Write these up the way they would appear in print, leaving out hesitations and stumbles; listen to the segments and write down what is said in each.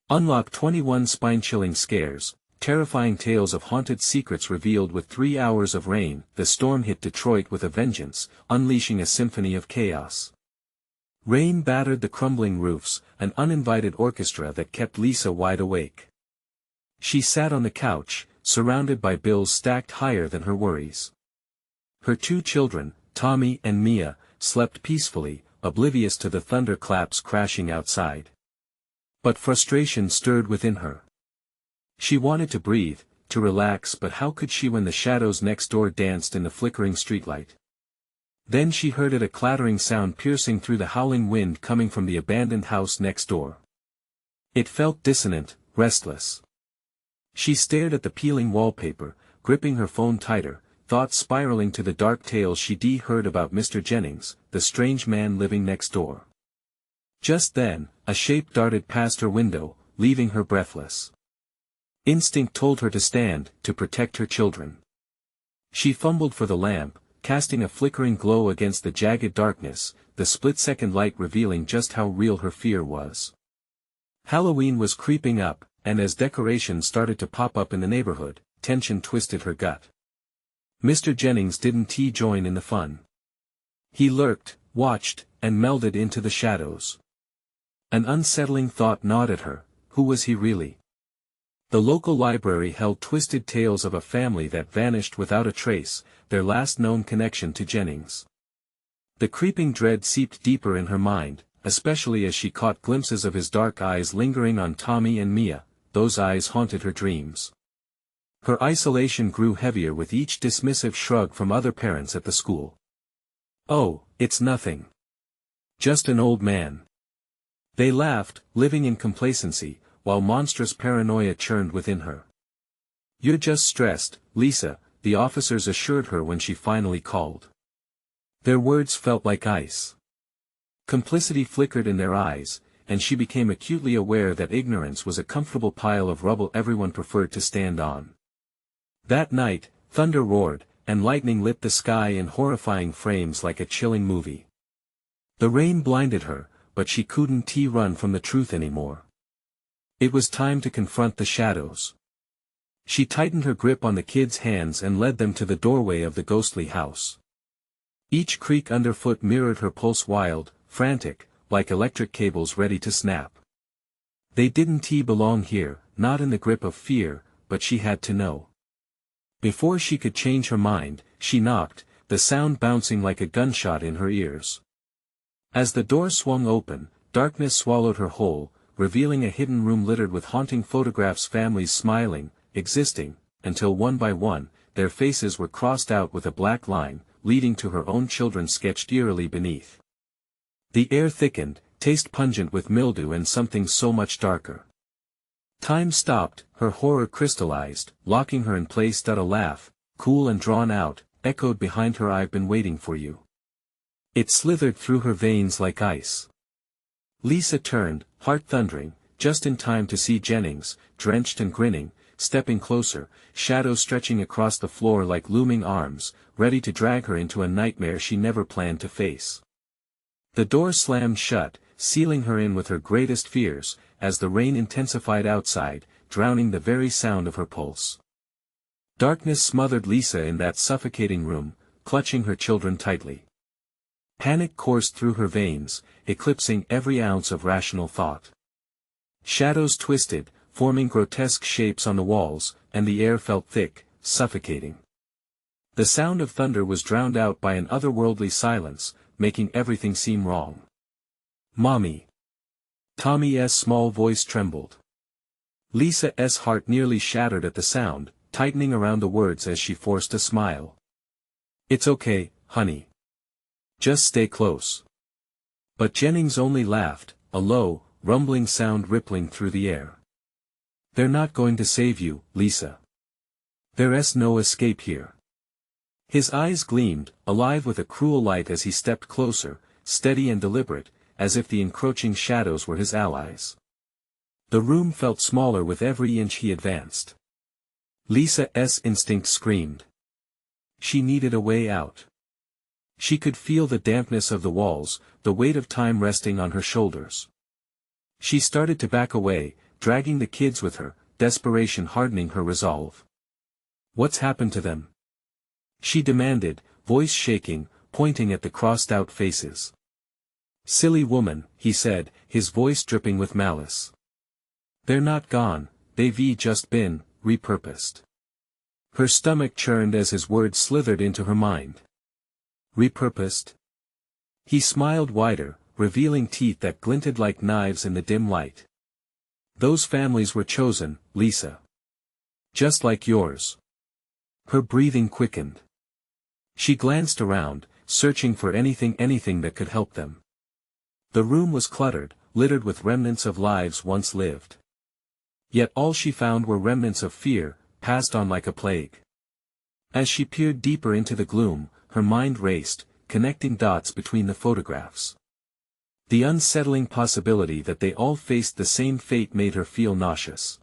Unlock 21 spine-chilling scares, terrifying tales of haunted secrets revealed with 3 hours of rain. The storm hit Detroit with a vengeance, unleashing a symphony of chaos. Rain battered the crumbling roofs, an uninvited orchestra that kept Lisa wide awake. She sat on the couch, surrounded by bills stacked higher than her worries. Her 2 children, Tommy and Mia, slept peacefully, oblivious to the thunderclaps crashing outside. But frustration stirred within her. She wanted to breathe, to relax, but how could she when the shadows next door danced in the flickering streetlight? Then she heard a clattering sound piercing through the howling wind coming from the abandoned house next door. It felt dissonant, restless. She stared at the peeling wallpaper, gripping her phone tighter, thoughts spiraling to the dark tales she'd heard about Mr. Jennings, the strange man living next door. Just then, a shape darted past her window, leaving her breathless. Instinct told her to stand, to protect her children. She fumbled for the lamp, casting a flickering glow against the jagged darkness, the split-second light revealing just how real her fear was. Halloween was creeping up, and as decorations started to pop up in the neighborhood, tension twisted her gut. Mr. Jennings didn't join in the fun. He lurked, watched, and melded into the shadows. An unsettling thought gnawed at her: who was he really? The local library held twisted tales of a family that vanished without a trace, their last known connection to Jennings. The creeping dread seeped deeper in her mind, especially as she caught glimpses of his dark eyes lingering on Tommy and Mia. Those eyes haunted her dreams. Her isolation grew heavier with each dismissive shrug from other parents at the school. "Oh, it's nothing. Just an old man." They laughed, living in complacency, while monstrous paranoia churned within her. "You're just stressed, Lisa," the officers assured her when she finally called. Their words felt like ice. Complicity flickered in their eyes, and she became acutely aware that ignorance was a comfortable pile of rubble everyone preferred to stand on. That night, thunder roared, and lightning lit the sky in horrifying frames like a chilling movie. The rain blinded her, but she couldn't run from the truth anymore. It was time to confront the shadows. She tightened her grip on the kids' hands and led them to the doorway of the ghostly house. Each creak underfoot mirrored her pulse, wild, frantic, like electric cables ready to snap. They didn't belong here, not in the grip of fear, but she had to know. Before she could change her mind, she knocked, the sound bouncing like a gunshot in her ears. As the door swung open, darkness swallowed her whole, revealing a hidden room littered with haunting photographs, families smiling, existing, until one by one, their faces were crossed out with a black line, leading to her own children sketched eerily beneath. The air thickened, taste pungent with mildew and something so much darker. Time stopped, her horror crystallized, locking her in place. A laugh, cool and drawn out, echoed behind her. "I've been waiting for you." It slithered through her veins like ice. Lisa turned, heart thundering, just in time to see Jennings, drenched and grinning, stepping closer, shadows stretching across the floor like looming arms, ready to drag her into a nightmare she never planned to face. The door slammed shut, sealing her in with her greatest fears, as the rain intensified outside, drowning the very sound of her pulse. Darkness smothered Lisa in that suffocating room, clutching her children tightly. Panic coursed through her veins, eclipsing every ounce of rational thought. Shadows twisted, forming grotesque shapes on the walls, and the air felt thick, suffocating. The sound of thunder was drowned out by an otherworldly silence, making everything seem wrong. "Mommy." Tommy's small voice trembled. Lisa's heart nearly shattered at the sound, tightening around the words as she forced a smile. "It's okay, honey. Just stay close." But Jennings only laughed, a low, rumbling sound rippling through the air. "They're not going to save you, Lisa. There's no escape here." His eyes gleamed, alive with a cruel light as he stepped closer, steady and deliberate, as if the encroaching shadows were his allies. The room felt smaller with every inch he advanced. Lisa's instinct screamed. She needed a way out. She could feel the dampness of the walls, the weight of time resting on her shoulders. She started to back away, dragging the kids with her, desperation hardening her resolve. "What's happened to them?" she demanded, voice shaking, pointing at the crossed-out faces. "Silly woman," he said, his voice dripping with malice. "They're not gone, they've just been repurposed." Her stomach churned as his words slithered into her mind. Repurposed? He smiled wider, revealing teeth that glinted like knives in the dim light. "Those families were chosen, Lisa. Just like yours." Her breathing quickened. She glanced around, searching for anything that could help them. The room was cluttered, littered with remnants of lives once lived. Yet all she found were remnants of fear, passed on like a plague. As she peered deeper into the gloom, her mind raced, connecting dots between the photographs. The unsettling possibility that they all faced the same fate made her feel nauseous.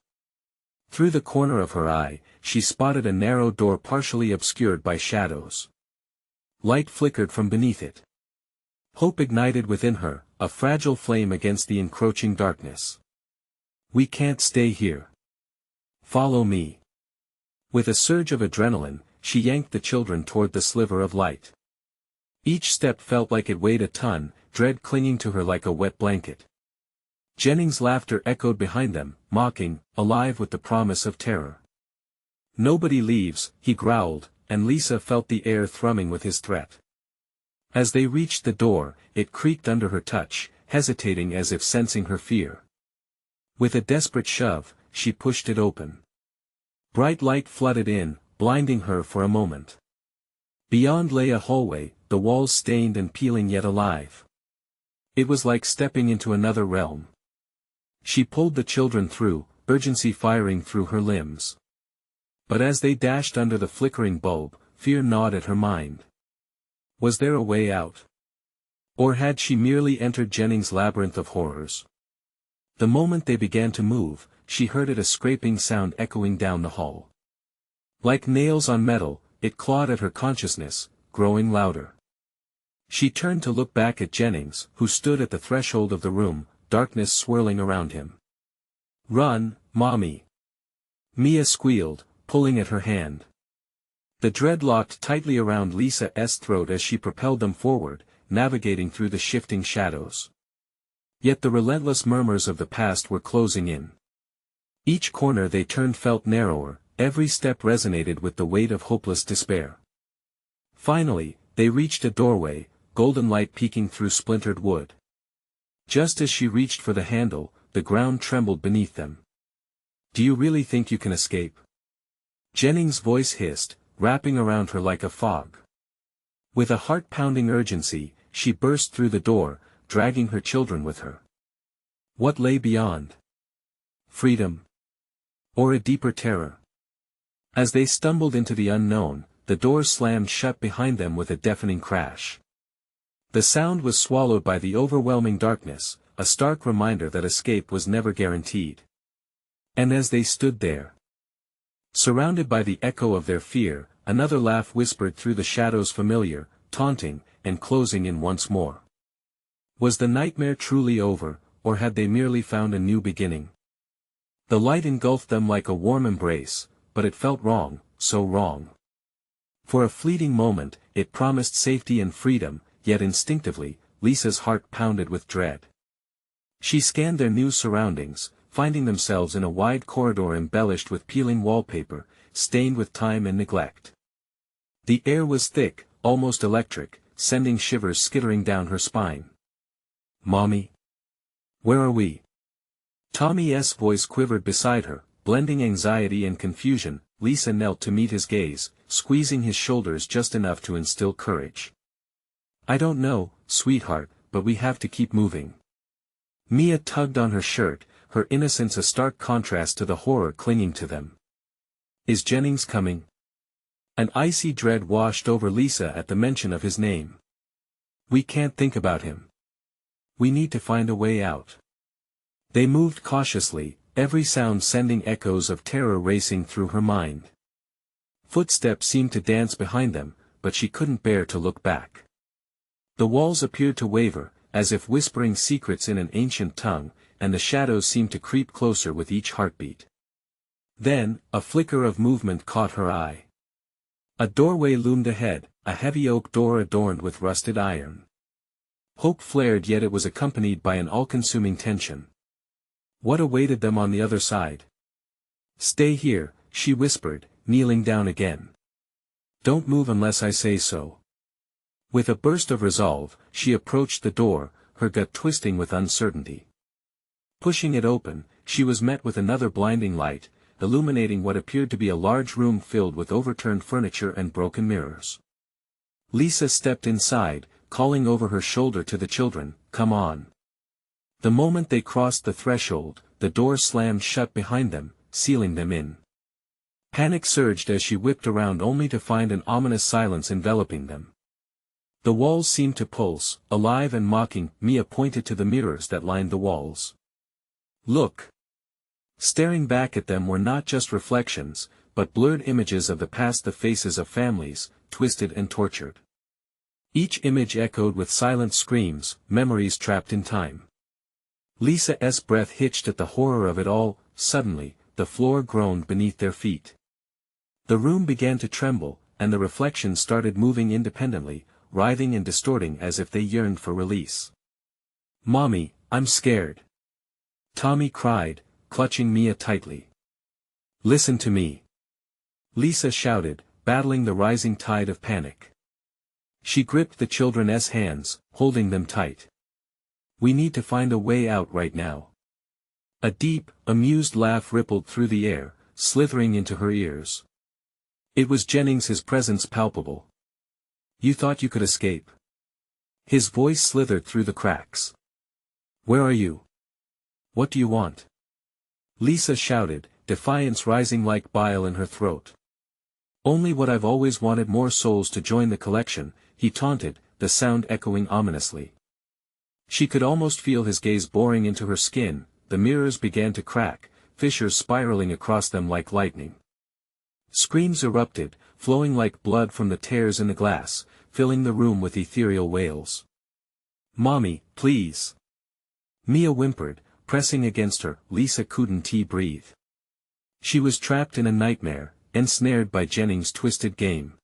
Through the corner of her eye, she spotted a narrow door partially obscured by shadows. Light flickered from beneath it. Hope ignited within her, a fragile flame against the encroaching darkness. "We can't stay here. Follow me." With a surge of adrenaline, she yanked the children toward the sliver of light. Each step felt like it weighed a ton, dread clinging to her like a wet blanket. Jennings' laughter echoed behind them, mocking, alive with the promise of terror. "Nobody leaves," he growled, and Lisa felt the air thrumming with his threat. As they reached the door, it creaked under her touch, hesitating as if sensing her fear. With a desperate shove, she pushed it open. Bright light flooded in, blinding her for a moment. Beyond lay a hallway, the walls stained and peeling yet alive. It was like stepping into another realm. She pulled the children through, urgency firing through her limbs. But as they dashed under the flickering bulb, fear gnawed at her mind. Was there a way out? Or had she merely entered Jennings' labyrinth of horrors? The moment they began to move, she heard a scraping sound echoing down the hall. Like nails on metal, it clawed at her consciousness, growing louder. She turned to look back at Jennings, who stood at the threshold of the room, darkness swirling around him. "Run, Mommy!" Mia squealed, pulling at her hand. The dread locked tightly around Lisa's throat as she propelled them forward, navigating through the shifting shadows. Yet the relentless murmurs of the past were closing in. Each corner they turned felt narrower, every step resonated with the weight of hopeless despair. Finally, they reached a doorway, golden light peeking through splintered wood. Just as she reached for the handle, the ground trembled beneath them. "Do you really think you can escape?" Jennings' voice hissed, wrapping around her like a fog. With a heart-pounding urgency, she burst through the door, dragging her children with her. What lay beyond? Freedom? Or a deeper terror? As they stumbled into the unknown, the door slammed shut behind them with a deafening crash. The sound was swallowed by the overwhelming darkness, a stark reminder that escape was never guaranteed. And as they stood there, surrounded by the echo of their fear, another laugh whispered through the shadows, familiar, taunting, and closing in once more. Was the nightmare truly over, or had they merely found a new beginning? The light engulfed them like a warm embrace, but it felt wrong, so wrong. For a fleeting moment, it promised safety and freedom, yet instinctively, Lisa's heart pounded with dread. She scanned their new surroundings, finding themselves in a wide corridor embellished with peeling wallpaper, stained with time and neglect. The air was thick, almost electric, sending shivers skittering down her spine. "Mommy? Where are we?" Tommy's voice quivered beside her, blending anxiety and confusion. Lisa knelt to meet his gaze, squeezing his shoulders just enough to instill courage. "I don't know, sweetheart, but we have to keep moving." Mia tugged on her shirt, her innocence a stark contrast to the horror clinging to them. "Is Jennings coming?" An icy dread washed over Lisa at the mention of his name. "We can't think about him. We need to find a way out." They moved cautiously, every sound sending echoes of terror racing through her mind. Footsteps seemed to dance behind them, but she couldn't bear to look back. The walls appeared to waver, as if whispering secrets in an ancient tongue, and the shadows seemed to creep closer with each heartbeat. Then, a flicker of movement caught her eye. A doorway loomed ahead, a heavy oak door adorned with rusted iron. Hope flared, yet it was accompanied by an all-consuming tension. What awaited them on the other side? "Stay here," she whispered, kneeling down again. "Don't move unless I say so." With a burst of resolve, she approached the door, her gut twisting with uncertainty. Pushing it open, she was met with another blinding light, illuminating what appeared to be a large room filled with overturned furniture and broken mirrors. Lisa stepped inside, calling over her shoulder to the children, "Come on." The moment they crossed the threshold, the door slammed shut behind them, sealing them in. Panic surged as she whipped around only to find an ominous silence enveloping them. The walls seemed to pulse, alive and mocking. Mia pointed to the mirrors that lined the walls. "Look." Staring back at them were not just reflections, but blurred images of the past, the faces of families, twisted and tortured. Each image echoed with silent screams, memories trapped in time. Lisa's breath hitched at the horror of it all. Suddenly, the floor groaned beneath their feet. The room began to tremble, and the reflections started moving independently, writhing and distorting as if they yearned for release. "Mommy, I'm scared," Tommy cried, clutching Mia tightly. "Listen to me," Lisa shouted, battling the rising tide of panic. She gripped the children's hands, holding them tight. "We need to find a way out right now." A deep, amused laugh rippled through the air, slithering into her ears. It was Jennings, his presence palpable. "You thought you could escape?" His voice slithered through the cracks. "Where are you? What do you want?" Lisa shouted, defiance rising like bile in her throat. "Only what I've always wanted, more souls to join the collection," he taunted, the sound echoing ominously. She could almost feel his gaze boring into her skin. The mirrors began to crack, fissures spiraling across them like lightning. Screams erupted, flowing like blood from the tears in the glass, filling the room with ethereal wails. "Mommy, please." Mia whimpered, pressing against her. Lisa couldn't breathe. She was trapped in a nightmare, ensnared by Jennings' twisted game.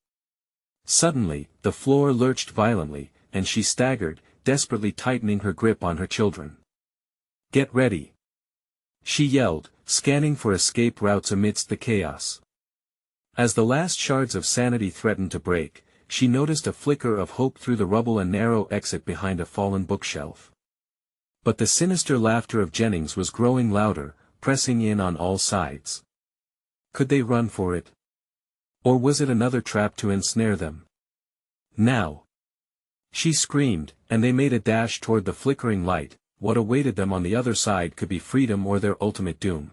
Suddenly, the floor lurched violently, and she staggered, desperately tightening her grip on her children. "Get ready," she yelled, scanning for escape routes amidst the chaos. As the last shards of sanity threatened to break, she noticed a flicker of hope through the rubble, a narrow exit behind a fallen bookshelf. But the sinister laughter of Jennings was growing louder, pressing in on all sides. Could they run for it? Or was it another trap to ensnare them? "Now!" she screamed, and they made a dash toward the flickering light. What awaited them on the other side could be freedom or their ultimate doom.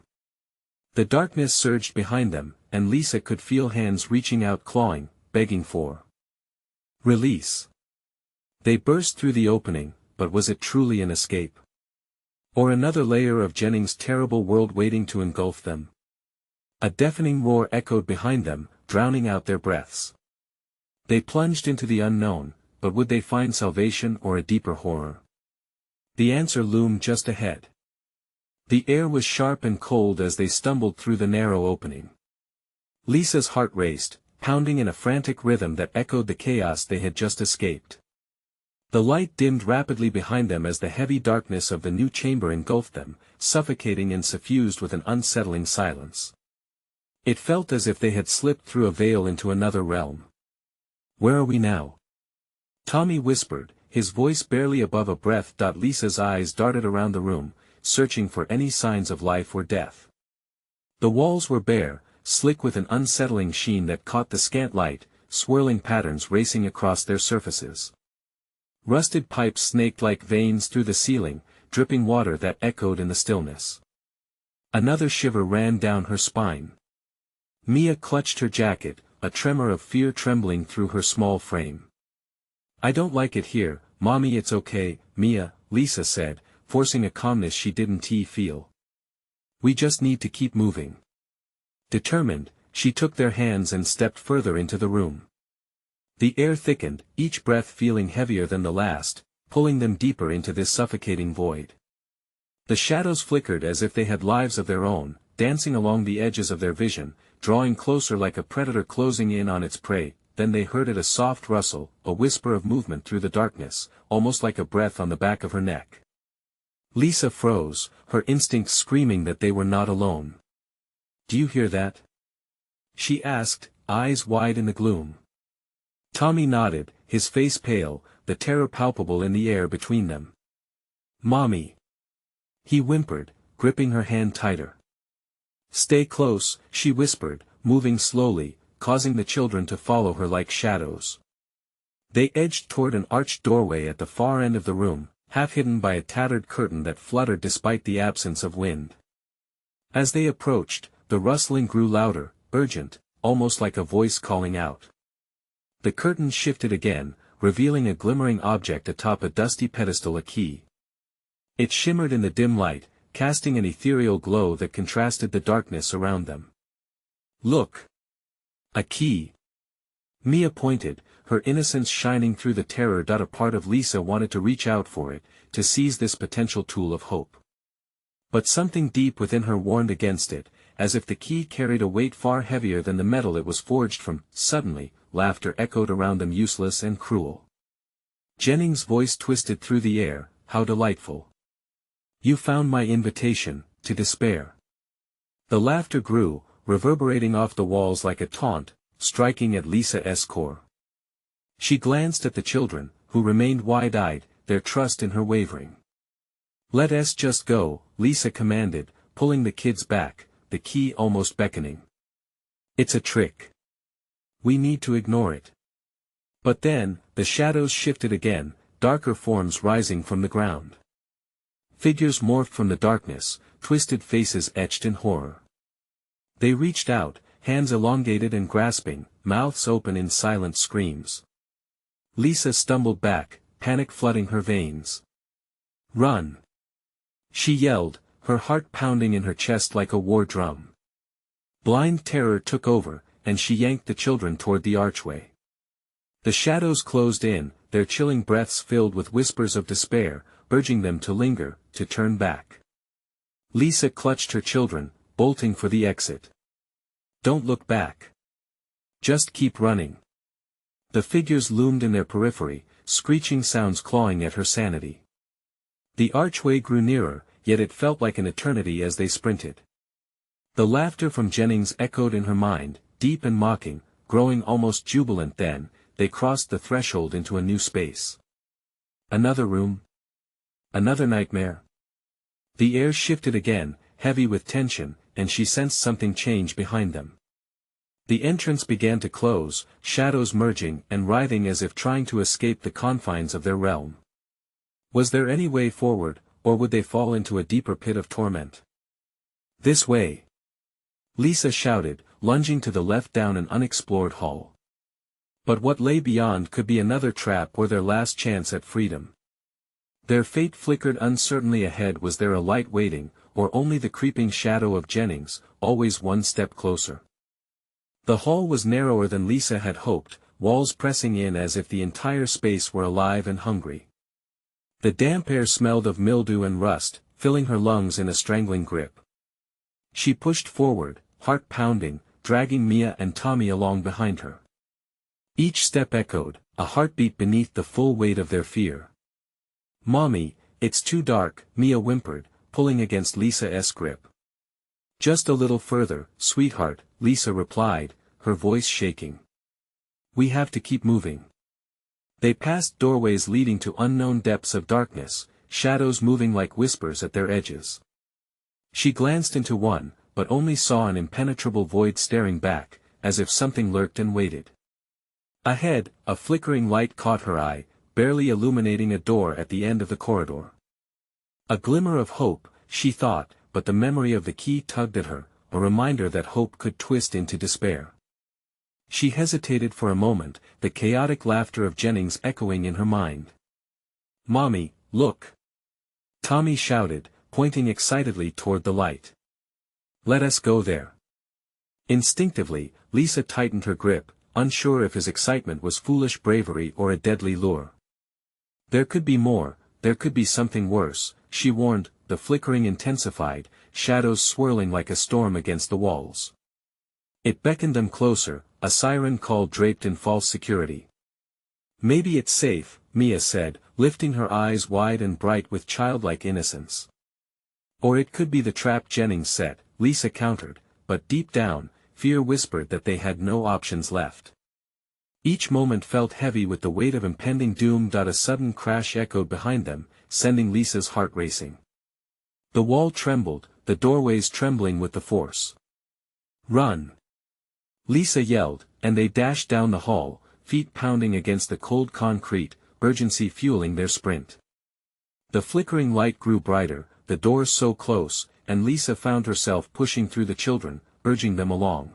The darkness surged behind them, and Lisa could feel hands reaching out, clawing, begging for release. They burst through the opening, but was it truly an escape? Or another layer of Jennings' terrible world waiting to engulf them? A deafening roar echoed behind them, drowning out their breaths. They plunged into the unknown, but would they find salvation or a deeper horror? The answer loomed just ahead. The air was sharp and cold as they stumbled through the narrow opening. Lisa's heart raced, pounding in a frantic rhythm that echoed the chaos they had just escaped. The light dimmed rapidly behind them as the heavy darkness of the new chamber engulfed them, suffocating and suffused with an unsettling silence. It felt as if they had slipped through a veil into another realm. "Where are we now?" Tommy whispered, his voice barely above a breath. Lisa's eyes darted around the room, searching for any signs of life or death. The walls were bare, slick with an unsettling sheen that caught the scant light, swirling patterns racing across their surfaces. Rusted pipes snaked like veins through the ceiling, dripping water that echoed in the stillness. Another shiver ran down her spine. Mia clutched her jacket, a tremor of fear trembling through her small frame. "I don't like it here, Mommy." "It's okay, Mia," Lisa said, forcing a calmness she didn't feel. "We just need to keep moving." Determined, she took their hands and stepped further into the room. The air thickened, each breath feeling heavier than the last, pulling them deeper into this suffocating void. The shadows flickered as if they had lives of their own, dancing along the edges of their vision, drawing closer like a predator closing in on its prey. Then they heard a soft rustle, a whisper of movement through the darkness, almost like a breath on the back of her neck. Lisa froze, her instincts screaming that they were not alone. "Do you hear that?" she asked, eyes wide in the gloom. Tommy nodded, his face pale, the terror palpable in the air between them. "Mommy!" he whimpered, gripping her hand tighter. "Stay close," she whispered, moving slowly, causing the children to follow her like shadows. They edged toward an arched doorway at the far end of the room, half hidden by a tattered curtain that fluttered despite the absence of wind. As they approached, the rustling grew louder, urgent, almost like a voice calling out. The curtain shifted again, revealing a glimmering object atop a dusty pedestal, a key. It shimmered in the dim light, casting an ethereal glow that contrasted the darkness around them. "Look! A key!" Mia pointed, her innocence shining through the terror. A part of Lisa wanted to reach out for it, to seize this potential tool of hope. But something deep within her warned against it, as if the key carried a weight far heavier than the metal it was forged from. Suddenly, laughter echoed around them, useless and cruel. Jennings' voice twisted through the air. "How delightful! You found my invitation, to despair." The laughter grew, reverberating off the walls like a taunt, striking at Lisa's core. She glanced at the children, who remained wide-eyed, their trust in her wavering. "Let us just go," Lisa commanded, pulling the kids back, the key almost beckoning. "It's a trick. We need to ignore it." But then, the shadows shifted again, darker forms rising from the ground. Figures morphed from the darkness, twisted faces etched in horror. They reached out, hands elongated and grasping, mouths open in silent screams. Lisa stumbled back, panic flooding her veins. "Run!" she yelled, her heart pounding in her chest like a war drum. Blind terror took over, and she yanked the children toward the archway. The shadows closed in, their chilling breaths filled with whispers of despair, urging them to linger, to turn back. Lisa clutched her children, bolting for the exit. "Don't look back. Just keep running." The figures loomed in their periphery, screeching sounds clawing at her sanity. The archway grew nearer, yet it felt like an eternity as they sprinted. The laughter from Jennings echoed in her mind, deep and mocking, growing almost jubilant. Then, they crossed the threshold into a new space. Another room? Another nightmare? The air shifted again, heavy with tension, and she sensed something change behind them. The entrance began to close, shadows merging and writhing as if trying to escape the confines of their realm. Was there any way forward, or would they fall into a deeper pit of torment? "This way!" Lisa shouted, lunging to the left down an unexplored hall. But what lay beyond could be another trap or their last chance at freedom. Their fate flickered uncertainly ahead. Was there a light waiting, or only the creeping shadow of Jennings, always one step closer? The hall was narrower than Lisa had hoped, walls pressing in as if the entire space were alive and hungry. The damp air smelled of mildew and rust, filling her lungs in a strangling grip. She pushed forward, heart pounding, dragging Mia and Tommy along behind her. Each step echoed, a heartbeat beneath the full weight of their fear. "Mommy, it's too dark," Mia whimpered, pulling against Lisa's grip. "Just a little further, sweetheart," Lisa replied, her voice shaking. "We have to keep moving." They passed doorways leading to unknown depths of darkness, shadows moving like whispers at their edges. She glanced into one, but only saw an impenetrable void staring back, as if something lurked and waited. Ahead, a flickering light caught her eye, barely illuminating a door at the end of the corridor. A glimmer of hope, she thought, but the memory of the key tugged at her, a reminder that hope could twist into despair. She hesitated for a moment, the chaotic laughter of Jennings echoing in her mind. "Mommy, look!" Tommy shouted, pointing excitedly toward the light. "Let us go there." Instinctively, Lisa tightened her grip, unsure if his excitement was foolish bravery or a deadly lure. "There could be more, there could be something worse," she warned, the flickering intensified, shadows swirling like a storm against the walls. It beckoned them closer, a siren call draped in false security. "Maybe it's safe," Mia said, lifting her eyes wide and bright with childlike innocence. "Or it could be the trap Jennings set," Lisa countered, but deep down, fear whispered that they had no options left. Each moment felt heavy with the weight of impending doom. A sudden crash echoed behind them, sending Lisa's heart racing. The wall trembled, the doorways trembling with the force. "Run!" Lisa yelled, and they dashed down the hall, feet pounding against the cold concrete, urgency fueling their sprint. The flickering light grew brighter, the doors so close, and Lisa found herself pushing through the children, urging them along.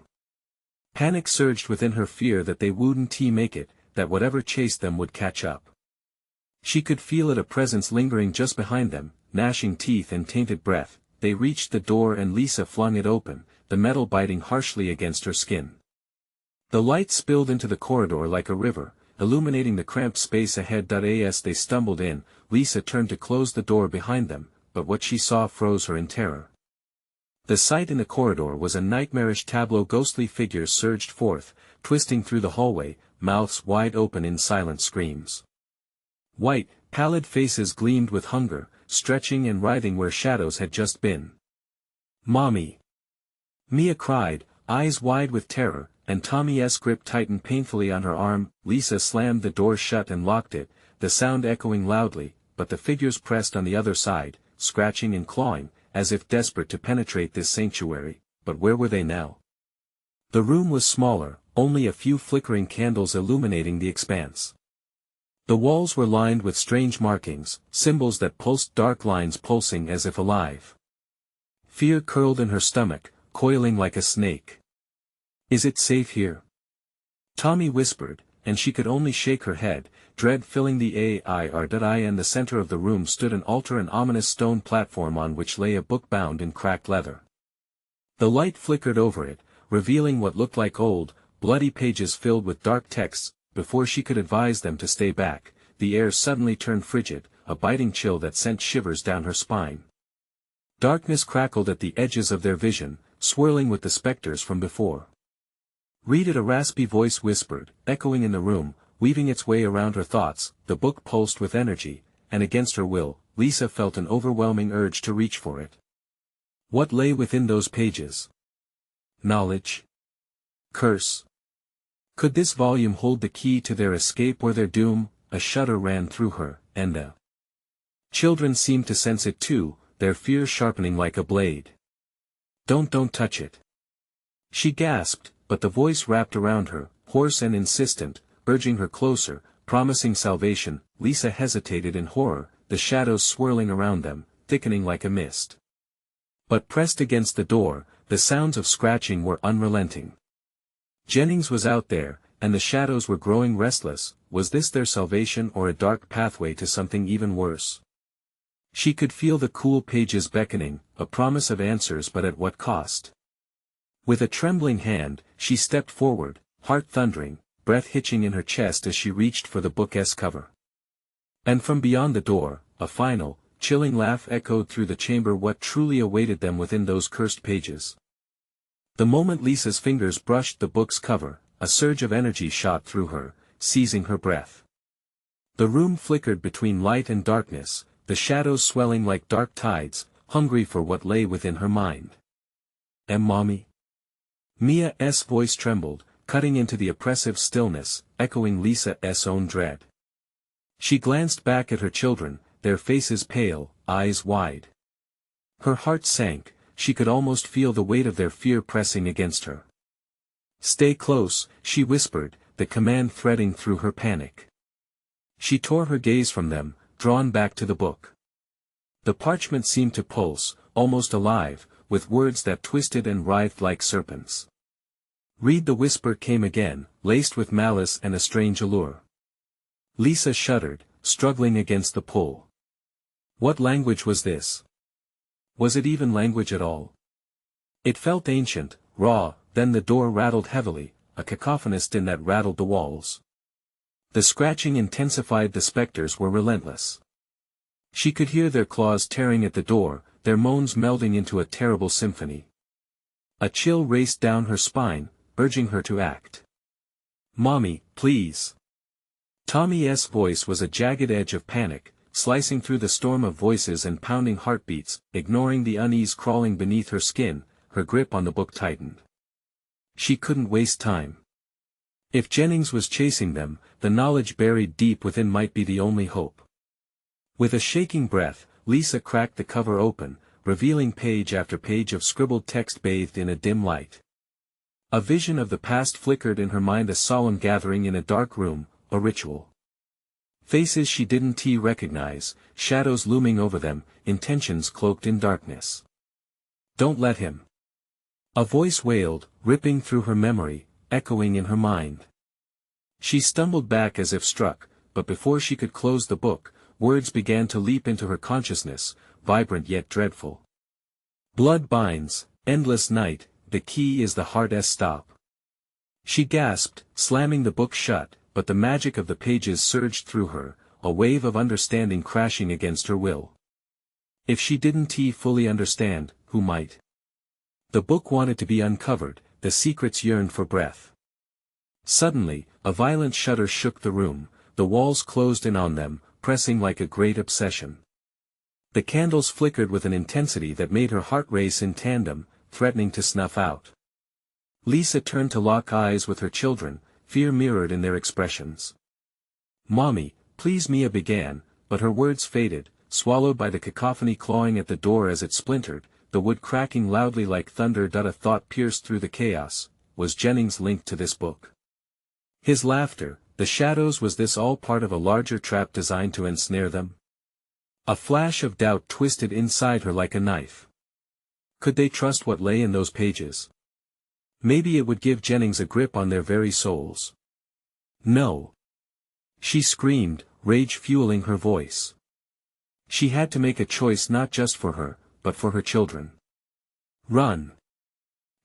Panic surged within her, fear that they wouldn't make it, that whatever chased them would catch up. She could feel it, a presence lingering just behind them, gnashing teeth and tainted breath. They reached the door and Lisa flung it open, the metal biting harshly against her skin. The light spilled into the corridor like a river, illuminating the cramped space ahead. As they stumbled in, Lisa turned to close the door behind them, but what she saw froze her in terror. The sight in the corridor was a nightmarish tableau. Ghostly figures surged forth, twisting through the hallway, mouths wide open in silent screams. White, pallid faces gleamed with hunger, stretching and writhing where shadows had just been. "Mommy!" Mia cried, eyes wide with terror, and Tommy's grip tightened painfully on her arm. Lisa slammed the door shut and locked it, the sound echoing loudly, but the figures pressed on the other side, scratching and clawing, as if desperate to penetrate this sanctuary. But where were they now? The room was smaller, only a few flickering candles illuminating the expanse. The walls were lined with strange markings, symbols that pulsed, dark lines pulsing as if alive. Fear curled in her stomach, coiling like a snake. "Is it safe here?" Tommy whispered, and she could only shake her head, dread filling the air. In the center of the room stood an altar, an ominous stone platform on which lay a book bound in cracked leather. The light flickered over it, revealing what looked like old, bloody pages filled with dark texts. Before she could advise them to stay back, the air suddenly turned frigid, a biting chill that sent shivers down her spine. Darkness crackled at the edges of their vision, swirling with the specters from before. "Read it," a raspy voice whispered, echoing in the room, weaving its way around her thoughts. The book pulsed with energy, and against her will, Lisa felt an overwhelming urge to reach for it. What lay within those pages? Knowledge? Curse? Could this volume hold the key to their escape or their doom? A shudder ran through her, and the children seemed to sense it too, their fear sharpening like a blade. Don't touch it!" She gasped, but the voice wrapped around her, hoarse and insistent, urging her closer, promising salvation. Lisa hesitated in horror, the shadows swirling around them, thickening like a mist. But pressed against the door, the sounds of scratching were unrelenting. Jennings was out there, and the shadows were growing restless. Was this their salvation or a dark pathway to something even worse? She could feel the cool pages beckoning, a promise of answers, but at what cost? With a trembling hand, she stepped forward, heart thundering, breath hitching in her chest as she reached for the book's cover. And from beyond the door, a final, chilling laugh echoed through the chamber. What truly awaited them within those cursed pages? The moment Lisa's fingers brushed the book's cover, a surge of energy shot through her, seizing her breath. The room flickered between light and darkness, the shadows swelling like dark tides, hungry for what lay within her mind. Mommy?" Mia's voice trembled, cutting into the oppressive stillness, echoing Lisa's own dread. She glanced back at her children, their faces pale, eyes wide. Her heart sank, she could almost feel the weight of their fear pressing against her. "Stay close," she whispered, the command threading through her panic. She tore her gaze from them, drawn back to the book. The parchment seemed to pulse, almost alive, with words that twisted and writhed like serpents. "Read," the whisper came again, laced with malice and a strange allure. Lisa shuddered, struggling against the pull. What language was this? Was it even language at all? It felt ancient, raw. Then the door rattled heavily, a cacophonous din that rattled the walls. The scratching intensified, the specters were relentless. She could hear their claws tearing at the door, their moans melding into a terrible symphony. A chill raced down her spine, urging her to act. "Mommy, please." Tommy's voice was a jagged edge of panic, slicing through the storm of voices and pounding heartbeats. Ignoring the unease crawling beneath her skin, her grip on the book tightened. She couldn't waste time. If Jennings was chasing them, the knowledge buried deep within might be the only hope. With a shaking breath, Lisa cracked the cover open, revealing page after page of scribbled text bathed in a dim light. A vision of the past flickered in her mind, a solemn gathering in a dark room, a ritual. Faces she didn't recognize, shadows looming over them, intentions cloaked in darkness. "Don't let him." A voice wailed, ripping through her memory, echoing in her mind. She stumbled back as if struck, but before she could close the book, words began to leap into her consciousness, vibrant yet dreadful. "Blood binds, endless night, the key is the heart's stop." She gasped, slamming the book shut, but the magic of the pages surged through her, a wave of understanding crashing against her will. If she didn't fully understand, who might? The book wanted to be uncovered, the secrets yearned for breath. Suddenly, a violent shudder shook the room, the walls closed in on them, pressing like a great obsession. The candles flickered with an intensity that made her heart race in tandem, threatening to snuff out. Lisa turned to lock eyes with her children, fear mirrored in their expressions. "Mommy, please," Mia began, but her words faded, swallowed by the cacophony clawing at the door as it splintered, the wood cracking loudly like thunder. A thought pierced through the chaos. Was Jennings linked to this book? His laughter, the shadows, was this all part of a larger trap designed to ensnare them? A flash of doubt twisted inside her like a knife. Could they trust what lay in those pages? Maybe it would give Jennings a grip on their very souls. No. She screamed, rage fueling her voice. She had to make a choice, not just for her, but for her children. "Run!"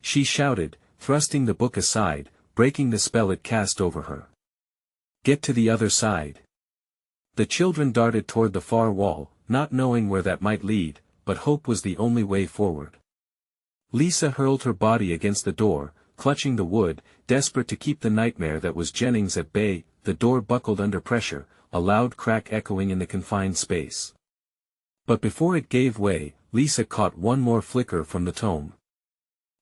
she shouted, thrusting the book aside, breaking the spell it cast over her. "Get to the other side." The children darted toward the far wall, not knowing where that might lead, but hope was the only way forward. Lisa hurled her body against the door, clutching the wood, desperate to keep the nightmare that was Jennings at bay. The door buckled under pressure, a loud crack echoing in the confined space. But before it gave way, Lisa caught one more flicker from the tome.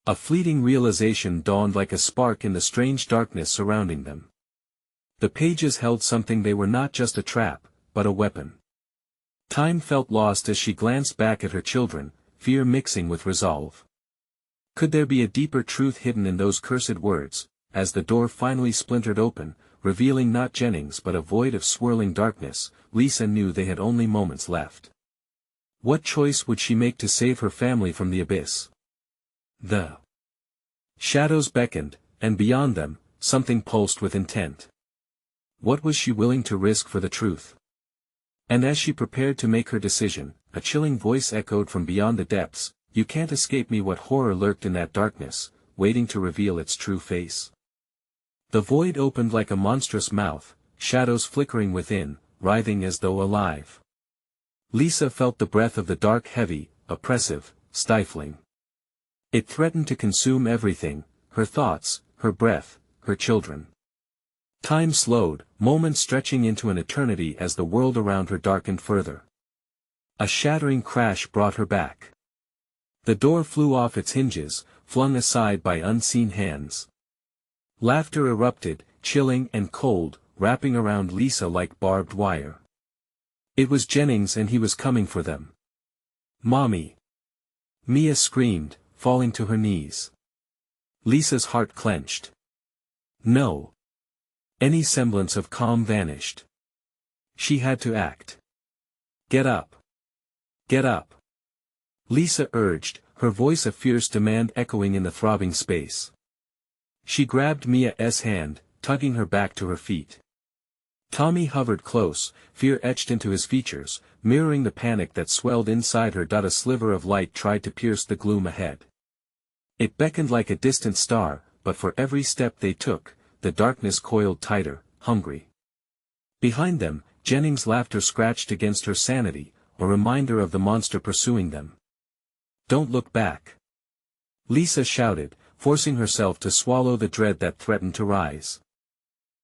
A fleeting realization dawned like a spark in the strange darkness surrounding them. The pages held something. They were not just a trap, but a weapon. Time felt lost as she glanced back at her children, fear mixing with resolve. Could there be a deeper truth hidden in those cursed words? As the door finally splintered open, revealing not Jennings but a void of swirling darkness, Lisa knew they had only moments left. What choice would she make to save her family from the abyss? The shadows beckoned, and beyond them, something pulsed with intent. What was she willing to risk for the truth? And as she prepared to make her decision, a chilling voice echoed from beyond the depths, "You can't escape me." What horror lurked in that darkness, waiting to reveal its true face? The void opened like a monstrous mouth, shadows flickering within, writhing as though alive. Lisa felt the breath of the dark heavy, oppressive, stifling. It threatened to consume everything, her thoughts, her breath, her children. Time slowed, moments stretching into an eternity as the world around her darkened further. A shattering crash brought her back. The door flew off its hinges, flung aside by unseen hands. Laughter erupted, chilling and cold, wrapping around Lisa like barbed wire. It was Jennings, and he was coming for them. "Mommy!" Mia screamed, falling to her knees. Lisa's heart clenched. No. Any semblance of calm vanished. She had to act. "Get up! Get up!" Lisa urged, her voice a fierce demand echoing in the throbbing space. She grabbed Mia's hand, tugging her back to her feet. Tommy hovered close, fear etched into his features, mirroring the panic that swelled inside her. A sliver of light tried to pierce the gloom ahead. It beckoned like a distant star, but for every step they took, the darkness coiled tighter, hungry. Behind them, Jennings' laughter scratched against her sanity, a reminder of the monster pursuing them. "Don't look back!" Lisa shouted, forcing herself to swallow the dread that threatened to rise.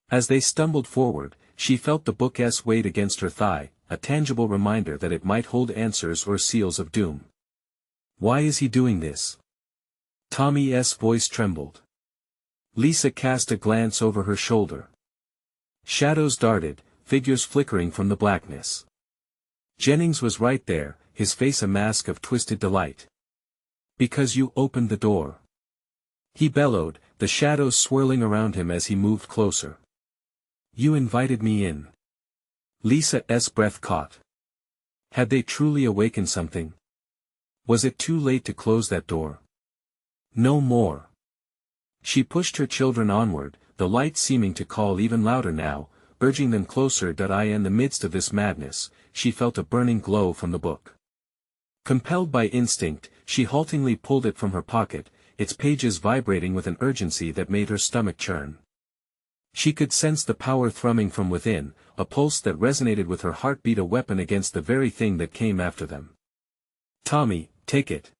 As they stumbled forward, she felt the book's weight against her thigh, a tangible reminder that it might hold answers or seals of doom. "Why is he doing this?" Tommy's voice trembled. Lisa cast a glance over her shoulder. Shadows darted, figures flickering from the blackness. Jennings was right there, his face a mask of twisted delight. "Because you opened the door," he bellowed, the shadows swirling around him as he moved closer. "You invited me in." Lisa's breath caught. Had they truly awakened something? Was it too late to close that door? No more. She pushed her children onward, the light seeming to call even louder now, urging them closer. In the midst of this madness, she felt a burning glow from the book. Compelled by instinct, she haltingly pulled it from her pocket, its pages vibrating with an urgency that made her stomach churn. She could sense the power thrumming from within, a pulse that resonated with her heartbeat, a weapon against the very thing that came after them. "Tommy, take it!"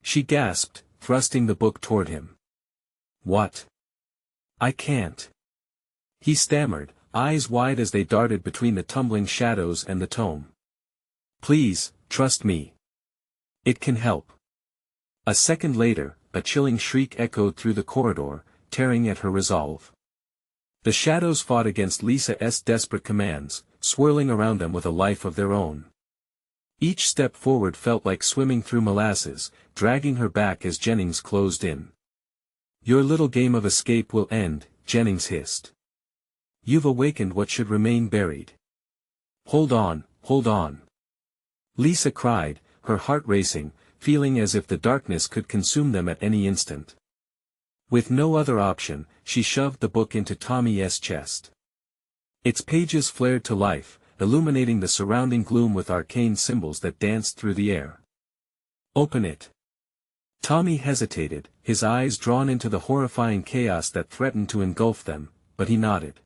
she gasped, thrusting the book toward him. "What? I can't," he stammered, eyes wide as they darted between the tumbling shadows and the tome. "Please, trust me. It can help." A second later, a chilling shriek echoed through the corridor, tearing at her resolve. The shadows fought against Lisa's desperate commands, swirling around them with a life of their own. Each step forward felt like swimming through molasses, dragging her back as Jennings closed in. "Your little game of escape will end," Jennings hissed. "You've awakened what should remain buried." Hold on," Lisa cried, her heart racing, feeling as if the darkness could consume them at any instant. With no other option, she shoved the book into Tommy's chest. Its pages flared to life, illuminating the surrounding gloom with arcane symbols that danced through the air. "Open it." Tommy hesitated, his eyes drawn into the horrifying chaos that threatened to engulf them, but he nodded.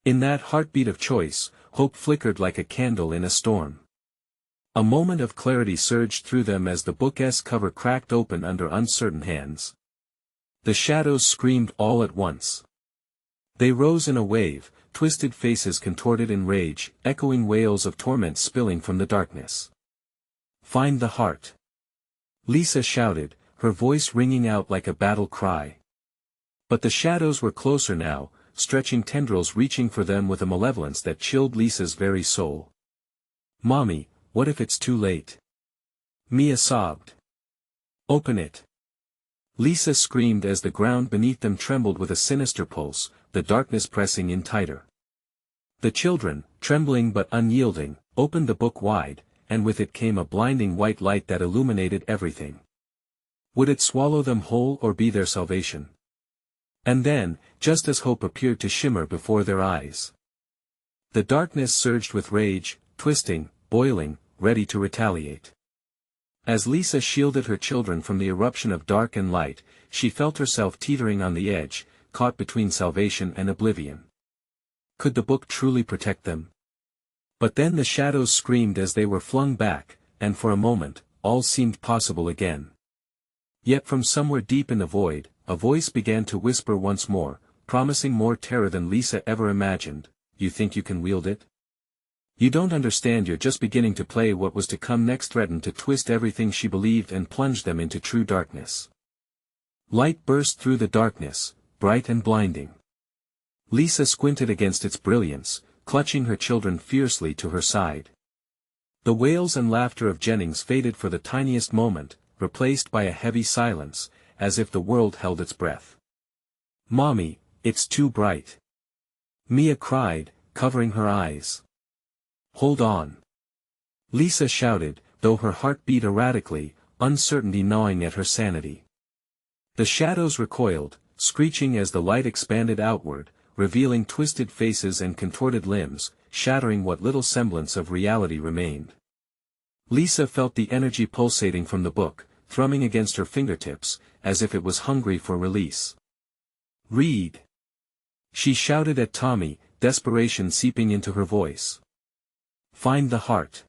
In that heartbeat of choice, hope flickered like a candle in a storm. A moment of clarity surged through them as the book's cover cracked open under uncertain hands. The shadows screamed all at once. They rose in a wave, twisted faces contorted in rage, echoing wails of torment spilling from the darkness. "Find the heart," Lisa shouted, her voice ringing out like a battle cry. But the shadows were closer now, stretching tendrils reaching for them with a malevolence that chilled Lisa's very soul. "Mommy, what if it's too late?" Mia sobbed. "Open it." Lisa screamed as the ground beneath them trembled with a sinister pulse, the darkness pressing in tighter. The children, trembling but unyielding, opened the book wide, and with it came a blinding white light that illuminated everything. Would it swallow them whole or be their salvation? And then, just as hope appeared to shimmer before their eyes, the darkness surged with rage, twisting, boiling, ready to retaliate. As Lisa shielded her children from the eruption of dark and light, she felt herself teetering on the edge, caught between salvation and oblivion. Could the book truly protect them? But then the shadows screamed as they were flung back, and for a moment, all seemed possible again. Yet from somewhere deep in the void, a voice began to whisper once more, promising more terror than Lisa ever imagined. "You think you can wield it? You don't understand, you're just beginning to play." What was to come next threatened to twist everything she believed and plunge them into true darkness. Light burst through the darkness, bright and blinding. Lisa squinted against its brilliance, clutching her children fiercely to her side. The wails and laughter of Jennings faded for the tiniest moment, replaced by a heavy silence, as if the world held its breath. "Mommy, it's too bright," Mia cried, covering her eyes. "Hold on," Lisa shouted, though her heart beat erratically, uncertainty gnawing at her sanity. The shadows recoiled, screeching as the light expanded outward, revealing twisted faces and contorted limbs, shattering what little semblance of reality remained. Lisa felt the energy pulsating from the book, thrumming against her fingertips, as if it was hungry for release. "Read!" she shouted at Tommy, desperation seeping into her voice. "Find the heart."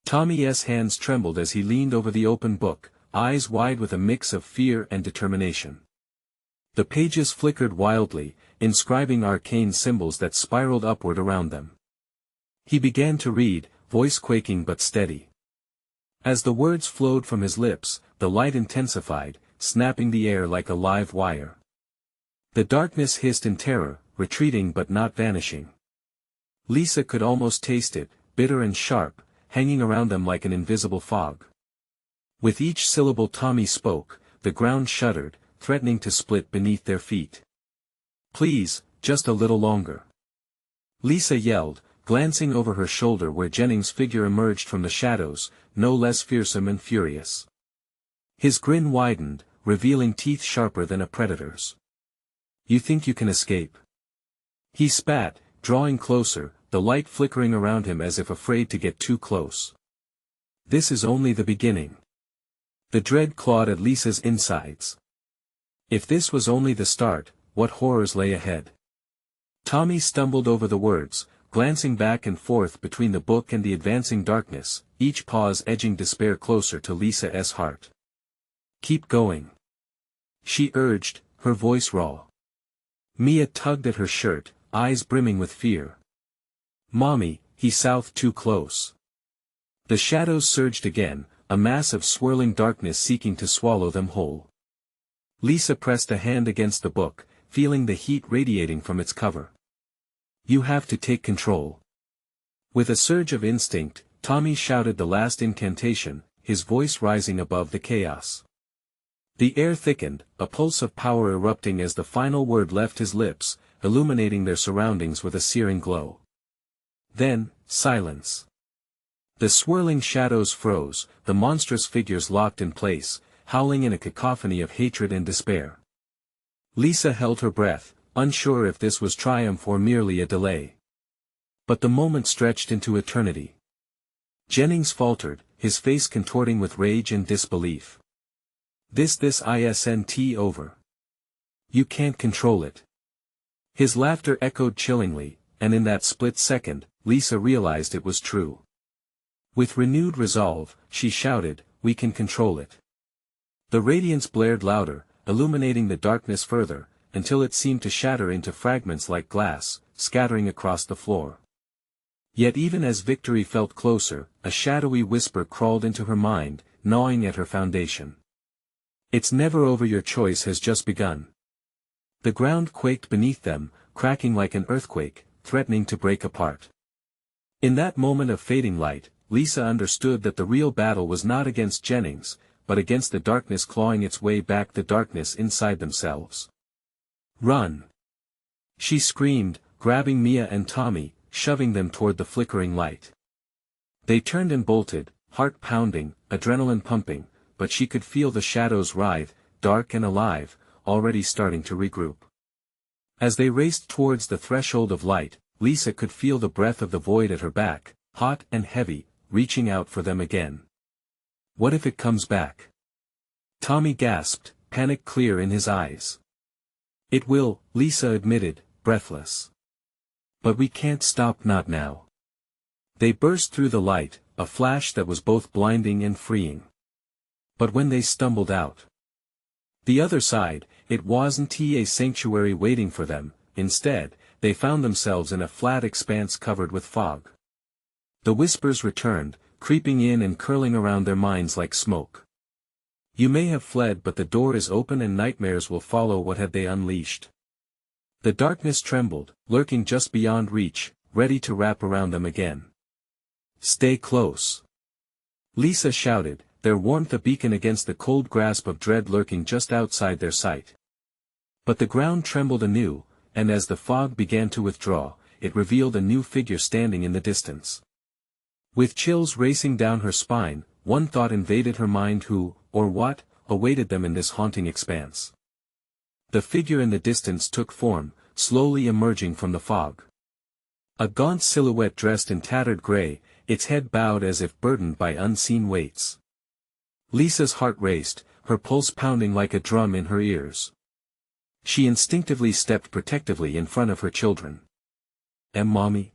Tommy's hands trembled as he leaned over the open book, eyes wide with a mix of fear and determination. The pages flickered wildly, inscribing arcane symbols that spiraled upward around them. He began to read, voice quaking but steady. As the words flowed from his lips, the light intensified, snapping the air like a live wire. The darkness hissed in terror, retreating but not vanishing. Lisa could almost taste it, bitter and sharp, hanging around them like an invisible fog. With each syllable Tommy spoke, the ground shuddered, threatening to split beneath their feet. "Please, just a little longer," Lisa yelled, glancing over her shoulder where Jennings' figure emerged from the shadows, no less fearsome and furious. His grin widened, revealing teeth sharper than a predator's. "You think you can escape?" He spat, drawing closer, the light flickering around him as if afraid to get too close. "This is only the beginning." The dread clawed at Lisa's insides. If this was only the start, what horrors lay ahead? Tommy stumbled over the words, glancing back and forth between the book and the advancing darkness, each pause edging despair closer to Lisa's heart. "Keep going," she urged, her voice raw. Mia tugged at her shirt, eyes brimming with fear. "Mommy," he southed too close. The shadows surged again, a mass of swirling darkness seeking to swallow them whole. Lisa pressed a hand against the book, feeling the heat radiating from its cover. "You have to take control." With a surge of instinct, Tommy shouted the last incantation, his voice rising above the chaos. The air thickened, a pulse of power erupting as the final word left his lips, illuminating their surroundings with a searing glow. Then, silence. The swirling shadows froze, the monstrous figures locked in place, howling in a cacophony of hatred and despair. Lisa held her breath, unsure if this was triumph or merely a delay. But the moment stretched into eternity. Jennings faltered, his face contorting with rage and disbelief. This isn't over. You can't control it." His laughter echoed chillingly, and in that split second, Lisa realized it was true. With renewed resolve, she shouted, "We can control it." The radiance blared louder, illuminating the darkness further, until it seemed to shatter into fragments like glass, scattering across the floor. Yet even as victory felt closer, a shadowy whisper crawled into her mind, gnawing at her foundation. "It's never over, your choice has just begun." The ground quaked beneath them, cracking like an earthquake, threatening to break apart. In that moment of fading light, Lisa understood that the real battle was not against Jennings, but against the darkness clawing its way back, the darkness inside themselves. "Run!" she screamed, grabbing Mia and Tommy, shoving them toward the flickering light. They turned and bolted, heart pounding, adrenaline pumping, but she could feel the shadows writhe, dark and alive, already starting to regroup. As they raced towards the threshold of light, Lisa could feel the breath of the void at her back, hot and heavy, reaching out for them again. "What if it comes back?" Tommy gasped, panic clear in his eyes. "It will," Lisa admitted, breathless. "But we can't stop, not now." They burst through the light, a flash that was both blinding and freeing. But when they stumbled out, the other side, it wasn't a sanctuary waiting for them. Instead, they found themselves in a flat expanse covered with fog. The whispers returned, creeping in and curling around their minds like smoke. "You may have fled, but the door is open and nightmares will follow. What had they unleashed?" The darkness trembled, lurking just beyond reach, ready to wrap around them again. "Stay close," Lisa shouted, their warmth a beacon against the cold grasp of dread lurking just outside their sight. But the ground trembled anew, and as the fog began to withdraw, it revealed a new figure standing in the distance. With chills racing down her spine, one thought invaded her mind: who, or what, awaited them in this haunting expanse? The figure in the distance took form, slowly emerging from the fog. A gaunt silhouette dressed in tattered gray, its head bowed as if burdened by unseen weights. Lisa's heart raced, her pulse pounding like a drum in her ears. She instinctively stepped protectively in front of her children. Mommy?"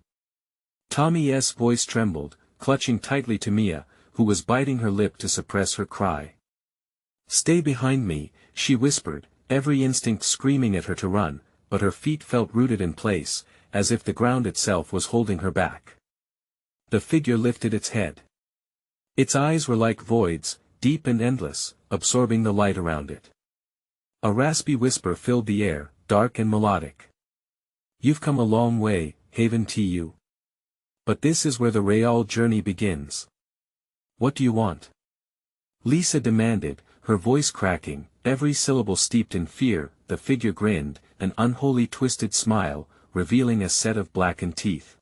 Tommy's voice trembled, clutching tightly to Mia, who was biting her lip to suppress her cry. "Stay behind me," she whispered, every instinct screaming at her to run, but her feet felt rooted in place, as if the ground itself was holding her back. The figure lifted its head. Its eyes were like voids, deep and endless, absorbing the light around it. A raspy whisper filled the air, dark and melodic. "You've come a long way, Haven Tu. But this is where the real journey begins. What do you want?" Lisa demanded, her voice cracking, every syllable steeped in fear. The figure grinned, an unholy twisted smile, revealing a set of blackened teeth.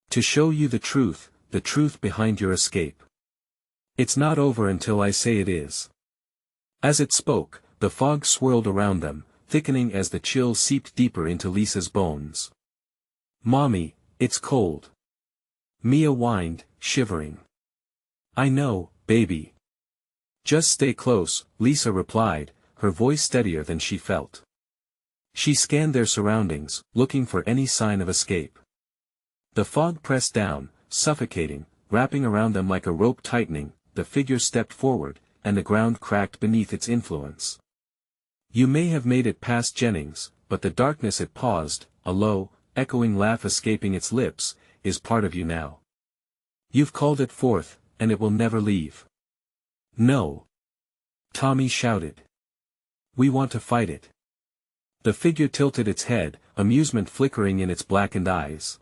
"To show you the truth behind your escape. It's not over until I say it is." As it spoke, the fog swirled around them, thickening as the chill seeped deeper into Lisa's bones. "Mommy, it's cold." Mia whined, shivering. "I know, baby. Just stay close," Lisa replied, her voice steadier than she felt. She scanned their surroundings, looking for any sign of escape. The fog pressed down, suffocating, wrapping around them like a rope tightening. The figure stepped forward, and the ground cracked beneath its influence. "You may have made it past Jennings, but the darkness," it paused, a low, echoing laugh escaping its lips, "is part of you now. You've called it forth, and it will never leave." "No!" Tommy shouted. "We want to fight it." The figure tilted its head, amusement flickering in its blackened eyes.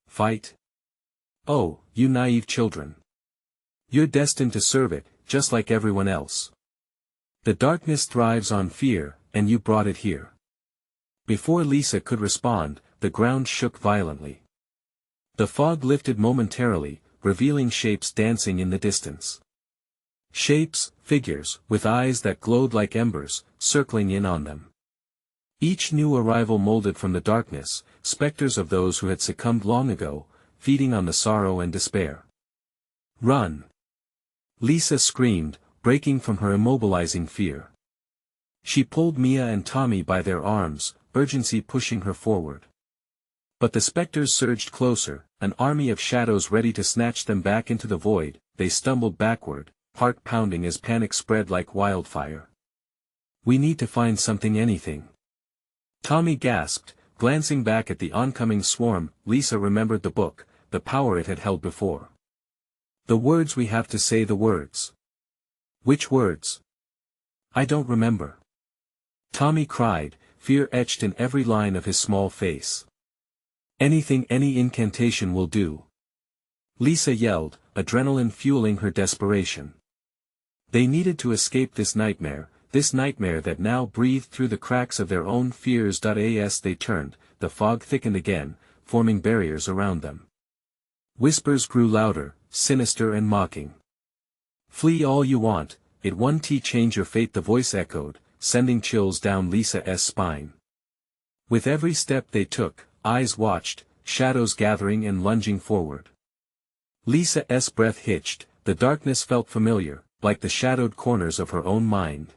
"Fight? Oh, you naive children. You're destined to serve it, just like everyone else. The darkness thrives on fear, and you brought it here." Before Lisa could respond, the ground shook violently. The fog lifted momentarily, revealing shapes dancing in the distance. Shapes, figures, with eyes that glowed like embers, circling in on them. Each new arrival molded from the darkness, specters of those who had succumbed long ago, feeding on the sorrow and despair. "Run!" Lisa screamed, breaking from her immobilizing fear. She pulled Mia and Tommy by their arms, urgency pushing her forward. But the specters surged closer, an army of shadows ready to snatch them back into the void. They stumbled backward, heart pounding as panic spread like wildfire. "We need to find something, anything." Tommy gasped, glancing back at the oncoming swarm. Lisa remembered the book, the power it had held before. "The words, we have to say the words." "Which words?" "I don't remember." Tommy cried, fear etched in every line of his small face. "Anything, any incantation will do." Lisa yelled, adrenaline fueling her desperation. They needed to escape this nightmare that now breathed through the cracks of their own fears. As they turned, the fog thickened again, forming barriers around them. Whispers grew louder, sinister and mocking. "Flee all you want, it won't change your fate," the voice echoed, sending chills down Lisa's spine. With every step they took, eyes watched, shadows gathering and lunging forward. Lisa's breath hitched, the darkness felt familiar, like the shadowed corners of her own mind.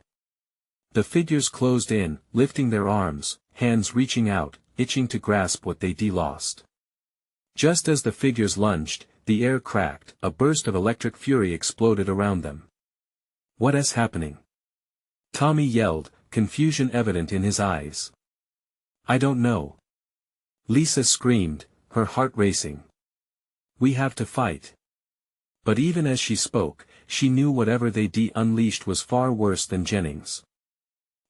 The figures closed in, lifting their arms, hands reaching out, itching to grasp what they'd lost. Just as the figures lunged, the air cracked, a burst of electric fury exploded around them. "What is happening?" Tommy yelled, confusion evident in his eyes. "I don't know." Lisa screamed, her heart racing. "We have to fight." But even as she spoke, she knew whatever they'd unleashed was far worse than Jennings.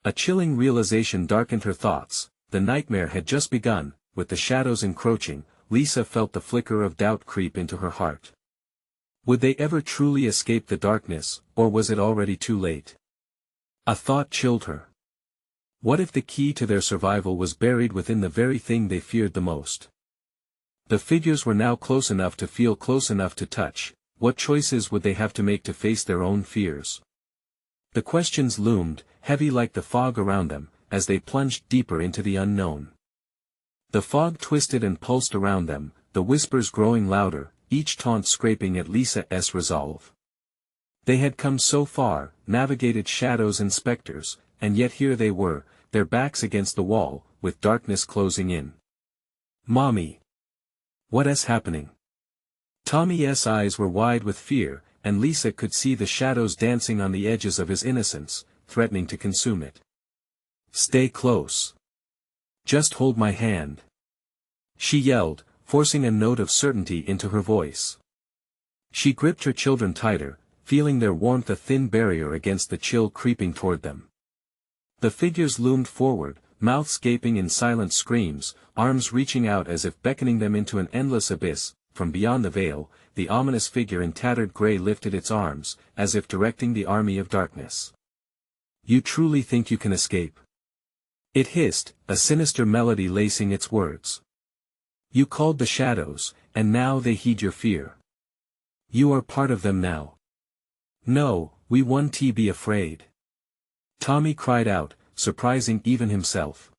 A chilling realization darkened her thoughts. The nightmare had just begun. With the shadows encroaching, Lisa felt the flicker of doubt creep into her heart. Would they ever truly escape the darkness, or was it already too late? A thought chilled her. What if the key to their survival was buried within the very thing they feared the most? The figures were now close enough to feel, close enough to touch. What choices would they have to make to face their own fears? The questions loomed, heavy like the fog around them, as they plunged deeper into the unknown. The fog twisted and pulsed around them, the whispers growing louder, each taunt scraping at Lisa's resolve. They had come so far, navigated shadows and specters, and yet here they were, their backs against the wall, with darkness closing in. "Mommy! What is happening?" Tommy's eyes were wide with fear, and Lisa could see the shadows dancing on the edges of his innocence, threatening to consume it. "Stay close. Just hold my hand," she yelled, forcing a note of certainty into her voice. She gripped her children tighter, feeling their warmth a thin barrier against the chill creeping toward them. The figures loomed forward, mouths gaping in silent screams, arms reaching out as if beckoning them into an endless abyss. From beyond the veil, the ominous figure in tattered gray lifted its arms, as if directing the army of darkness. "You truly think you can escape?" it hissed, a sinister melody lacing its words. "You called the shadows, and now they heed your fear. You are part of them now." "No, we won't be afraid," Tommy cried out, surprising even himself.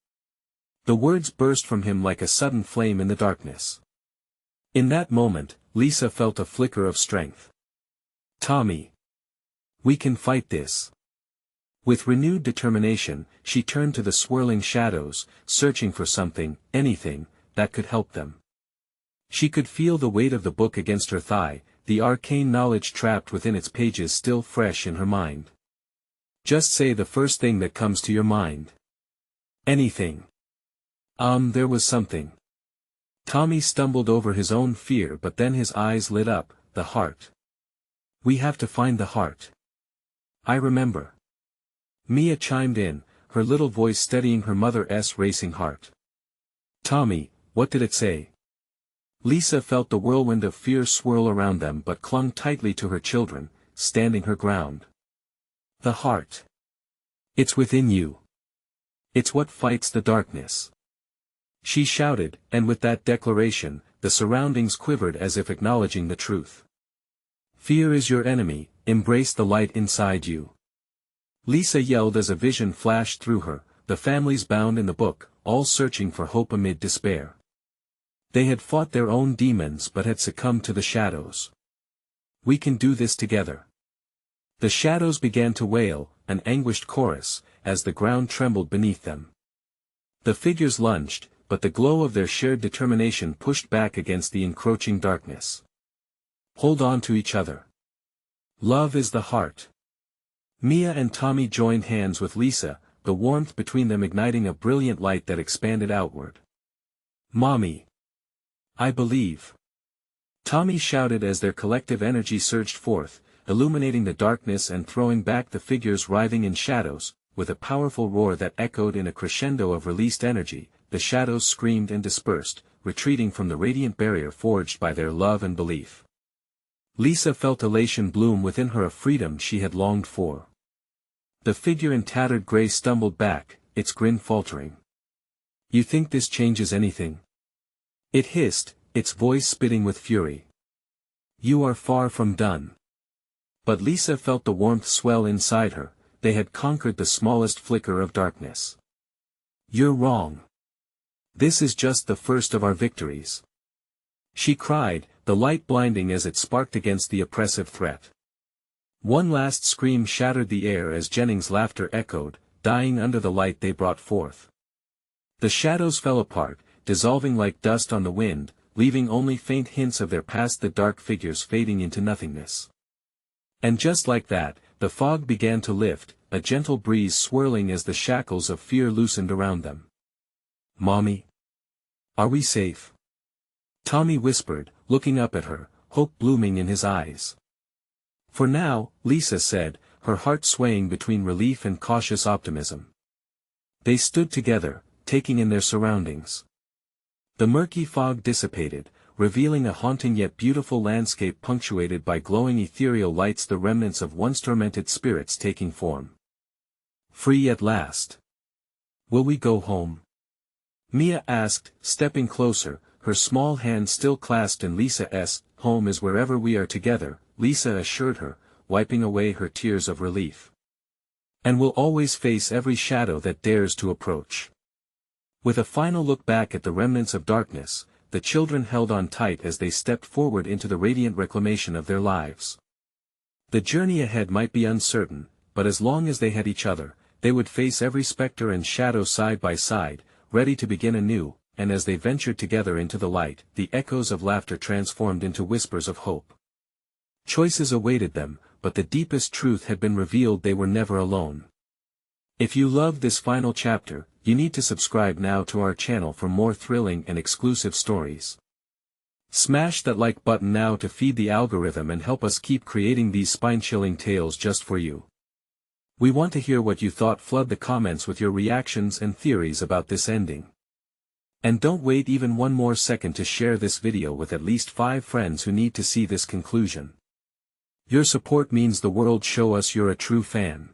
The words burst from him like a sudden flame in the darkness. In that moment, Lisa felt a flicker of strength. "Tommy, we can fight this." With renewed determination, she turned to the swirling shadows, searching for something, anything, that could help them. She could feel the weight of the book against her thigh, the arcane knowledge trapped within its pages still fresh in her mind. "Just say the first thing that comes to your mind." "Anything." There was something." Tommy stumbled over his own fear, but then his eyes lit up. "The heart. We have to find the heart." "I remember." Mia chimed in, her little voice steadying her mother's racing heart. "Tommy, what did it say?" Lisa felt the whirlwind of fear swirl around them but clung tightly to her children, standing her ground. "The heart. It's within you. It's what fights the darkness," she shouted, and with that declaration, the surroundings quivered as if acknowledging the truth. "Fear is your enemy, embrace the light inside you." Lisa yelled as a vision flashed through her, the families bound in the book, all searching for hope amid despair. They had fought their own demons but had succumbed to the shadows. "We can do this together." The shadows began to wail, an anguished chorus, as the ground trembled beneath them. The figures lunged, but the glow of their shared determination pushed back against the encroaching darkness. "Hold on to each other. Love is the heart." Mia and Tommy joined hands with Lisa, the warmth between them igniting a brilliant light that expanded outward. "Mommy. I believe." Tommy shouted as their collective energy surged forth, illuminating the darkness and throwing back the figures writhing in shadows. With a powerful roar that echoed in a crescendo of released energy, the shadows screamed and dispersed, retreating from the radiant barrier forged by their love and belief. Lisa felt elation bloom within her, a freedom she had longed for. The figure in tattered gray stumbled back, its grin faltering. "You think this changes anything?" it hissed, its voice spitting with fury. "You are far from done." But Lisa felt the warmth swell inside her. They had conquered the smallest flicker of darkness. "You're wrong. This is just the first of our victories," she cried, the light blinding as it sparked against the oppressive threat. One last scream shattered the air as Jennings' laughter echoed, dying under the light they brought forth. The shadows fell apart, dissolving like dust on the wind, leaving only faint hints of their past, the dark figures fading into nothingness. And just like that, the fog began to lift, a gentle breeze swirling as the shackles of fear loosened around them. "Mommy? Are we safe?" Tommy whispered, looking up at her, hope blooming in his eyes. "For now," Lisa said, her heart swaying between relief and cautious optimism. They stood together, taking in their surroundings. The murky fog dissipated, revealing a haunting yet beautiful landscape punctuated by glowing ethereal lights, the remnants of once tormented spirits taking form. "Free at last. Will we go home?" Mia asked, stepping closer, her small hand still clasped in Lisa's. "Home is wherever we are together," Lisa assured her, wiping away her tears of relief. "And we'll always face every shadow that dares to approach." With a final look back at the remnants of darkness, the children held on tight as they stepped forward into the radiant reclamation of their lives. The journey ahead might be uncertain, but as long as they had each other, they would face every specter and shadow side by side, ready to begin anew, and as they ventured together into the light, the echoes of laughter transformed into whispers of hope. Choices awaited them, but the deepest truth had been revealed: they were never alone. If you loved this final chapter, you need to subscribe now to our channel for more thrilling and exclusive stories. Smash that like button now to feed the algorithm and help us keep creating these spine-chilling tales just for you. We want to hear what you thought. Flood the comments with your reactions and theories about this ending. And don't wait even one more second to share this video with at least 5 friends who need to see this conclusion. Your support means the world. Show us you're a true fan.